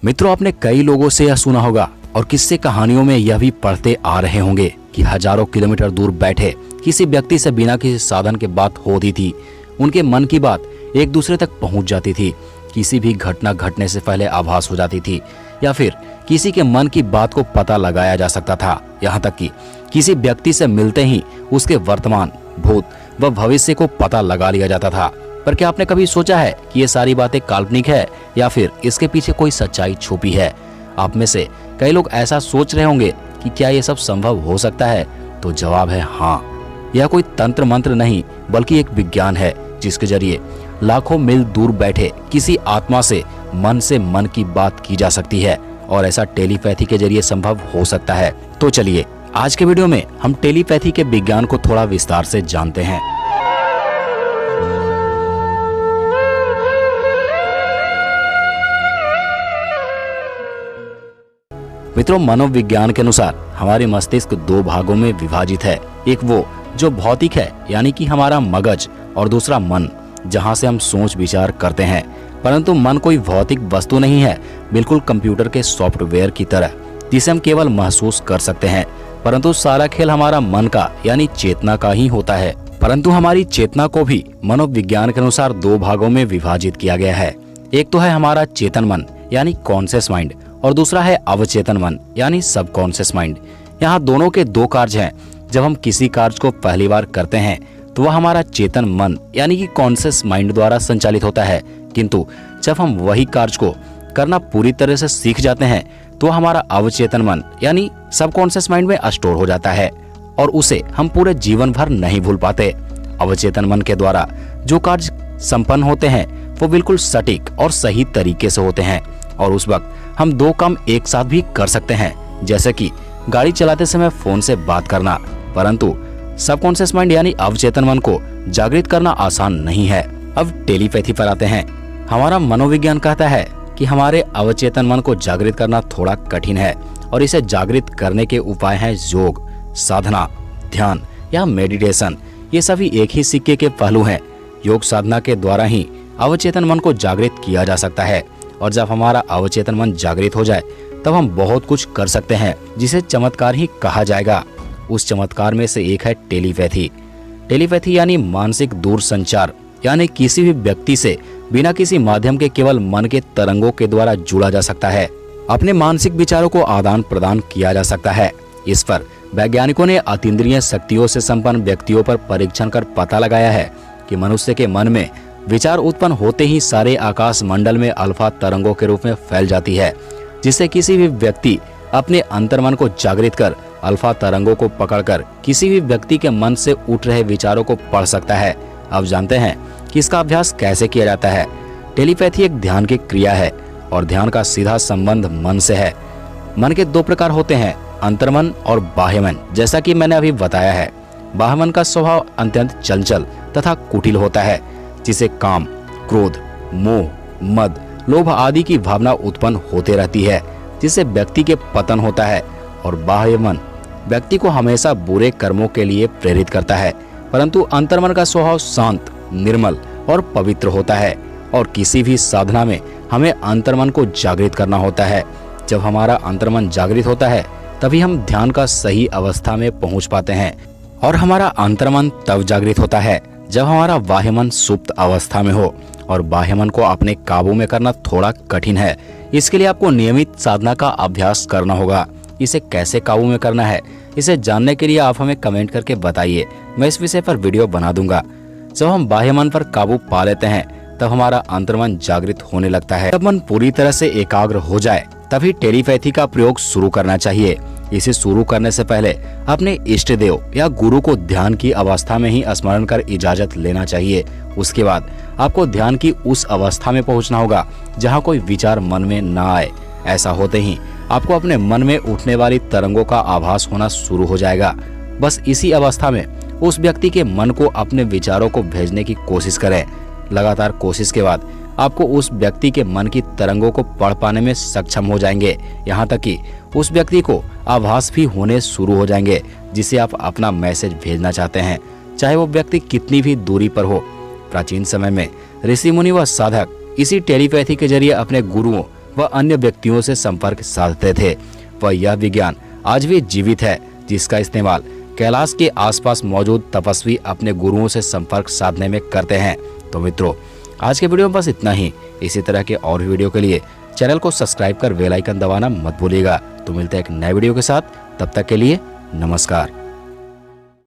मित्रों, आपने कई लोगों से यह सुना होगा और किस्से कहानियों में यह भी पढ़ते आ रहे होंगे कि हजारों किलोमीटर दूर बैठे किसी व्यक्ति से बिना किसी साधन के बात होती थी। उनके मन की बात एक दूसरे तक पहुंच जाती थी। किसी भी घटना घटने से पहले आभास हो जाती थी या फिर किसी के मन की बात को पता लगाया जा सकता था। यहाँ तक कि किसी व्यक्ति से मिलते ही उसके वर्तमान, भूत व भविष्य को पता लगा लिया जाता था। पर क्या आपने कभी सोचा है कि ये सारी बातें काल्पनिक है या फिर इसके पीछे कोई सच्चाई छुपी है? आप में से कई लोग ऐसा सोच रहे होंगे कि क्या ये सब संभव हो सकता है? तो जवाब है हाँ। यह कोई तंत्र मंत्र नहीं बल्कि एक विज्ञान है जिसके जरिए लाखों मील दूर बैठे किसी आत्मा से मन की बात की जा सकती है और ऐसा टेलीपैथी के जरिए संभव हो सकता है। तो चलिए आज के वीडियो में हम टेलीपैथी के विज्ञान को थोड़ा विस्तार से जानते हैं। मित्रों, मनोविज्ञान के अनुसार हमारे मस्तिष्क दो भागों में विभाजित है। एक वो जो भौतिक है यानी कि हमारा मगज, और दूसरा मन जहां से हम सोच विचार करते हैं। परंतु मन कोई भौतिक वस्तु नहीं है, बिल्कुल कंप्यूटर के सॉफ्टवेयर की तरह जिसे हम केवल महसूस कर सकते हैं। परंतु सारा खेल हमारा मन का यानी चेतना का ही होता है। परंतु हमारी चेतना को भी मनोविज्ञान के अनुसार दो भागों में विभाजित किया गया है। एक तो है हमारा चेतन मन यानी कॉन्शियस माइंड और दूसरा है अवचेतन मन यानी सबकॉन्शियस माइंड। यहाँ दोनों के दो कार्य हैं। जब हम किसी कार्य को पहली बार करते हैं तो वह हमारा चेतन मन यानी कि कॉन्शियस माइंड द्वारा संचालित होता है, किंतु जब हम वही कार्य को करना पूरी तरह से सीख जाते हैं तो हमारा अवचेतन मन यानी सबकॉन्शियस माइंड में स्टोर हो जाता है और उसे हम पूरे जीवन भर नहीं भूल पाते। अवचेतन मन के द्वारा जो कार्य संपन्न होते हैं वो बिल्कुल सटीक और सही तरीके से होते हैं और उस वक्त हम दो काम एक साथ भी कर सकते हैं, जैसे कि गाड़ी चलाते समय फोन से बात करना। परंतु सबकॉन्शियस माइंड यानी अवचेतन मन को जागृत करना आसान नहीं है। अब टेलीपैथी पर आते हैं। हमारा मनोविज्ञान कहता है कि हमारे अवचेतन मन को जागृत करना थोड़ा कठिन है और इसे जागृत करने के उपाय हैं योग, साधना, ध्यान या मेडिटेशन। ये सभी एक ही सिक्के के पहलू हैं। योग साधना के द्वारा ही अवचेतन मन को जागृत किया जा सकता है और जब हमारा अवचेतन मन जागृत हो जाए तब हम बहुत कुछ कर सकते हैं जिसे चमत्कार ही कहा जाएगा। उस चमत्कार में से एक है टेलीपैथी। टेलीपैथी यानी मानसिक दूर संचार, यानी किसी भी व्यक्ति से बिना किसी माध्यम के केवल मन के तरंगों के द्वारा जुड़ा जा सकता है। अपने मानसिक विचारों को आदान प्रदान किया जा सकता है। इस पर वैज्ञानिकों ने अतीन्द्रिय शक्तियों से संपन्न व्यक्तियों पर परीक्षण कर पता लगाया है कि मनुष्य के मन में विचार उत्पन्न होते ही सारे आकाश मंडल में अल्फा तरंगों के रूप में फैल जाती है, जिससे किसी भी व्यक्ति अपने अंतर्मन को जागृत कर अल्फा तरंगों को पकड़कर किसी भी व्यक्ति के मन से उठ रहे विचारों को पढ़ सकता है। अब जानते हैं कि इसका अभ्यास कैसे किया जाता है। टेलीपैथी एक ध्यान की क्रिया है और ध्यान का सीधा संबंध मन से है। मन के दो प्रकार होते हैं, अंतर्मन और बाह्य मन। जैसा कि मैंने अभी बताया है, बाह्य मन का स्वभाव अत्यंत चंचल तथा कुटिल होता है, जिसे काम, क्रोध, मोह, मद, लोभ आदि की भावना उत्पन्न होते रहती है, जिससे व्यक्ति के पतन होता है। और बाह्य मन व्यक्ति को हमेशा बुरे कर्मों के लिए प्रेरित करता है। परंतु अंतर्मन का स्वभाव शांत, निर्मल और पवित्र होता है और किसी भी साधना में हमें अंतर्मन को जागृत करना होता है। जब हमारा अंतर्मन जागृत होता है तभी हम ध्यान का सही अवस्था में पहुंच पाते हैं और हमारा अंतर्मन तब जागृत होता है जब हमारा बाह्य मन सुप्त अवस्था में हो। और बाह्य मन को अपने काबू में करना थोड़ा कठिन है। इसके लिए आपको नियमित साधना का अभ्यास करना होगा। इसे कैसे काबू में करना है, इसे जानने के लिए आप हमें कमेंट करके बताइए। मैं इस विषय पर वीडियो बना दूंगा। जब हम बाह्य मन पर काबू पा लेते हैं तब हमारा अंतर्मन जागृत होने लगता है। जब मन पूरी तरह से एकाग्र हो जाए तभी टेलीपैथी का प्रयोग शुरू करना चाहिए। इसे शुरू करने से पहले अपने इष्ट देव या गुरु को ध्यान की अवस्था में ही स्मरण कर इजाजत लेना चाहिए। उसके बाद आपको ध्यान की उस अवस्था में पहुंचना होगा जहां कोई विचार मन में न आए। ऐसा होते ही आपको अपने मन में उठने वाली तरंगों का आभास होना शुरू हो जाएगा। बस इसी अवस्था में उस व्यक्ति के मन को अपने विचारों को भेजने की कोशिश करें। लगातार कोशिश के बाद आपको उस व्यक्ति के मन की तरंगों को पढ़ पाने में सक्षम हो जाएंगे। यहाँ तक कि उस व्यक्ति को आभास भी होने शुरू हो जाएंगे जिसे आप अपना मैसेज भेजना चाहते हैं, चाहे वो व्यक्ति कितनी भी दूरी पर हो। प्राचीन समय में ऋषि मुनि व साधक इसी टेलीपैथी के जरिए अपने गुरुओं व अन्य व्यक्तियों से संपर्क साधते थे। वह यह विज्ञान आज भी जीवित है, जिसका इस्तेमाल कैलाश के आसपास मौजूद तपस्वी अपने गुरुओं से संपर्क साधने में करते हैं। तो मित्रों, आज के वीडियो में बस इतना ही। इसी तरह के और भी वीडियो के लिए चैनल को सब्सक्राइब कर बेल आइकन दबाना मत भूलिएगा। तो मिलते हैं एक नए वीडियो के साथ, तब तक के लिए नमस्कार।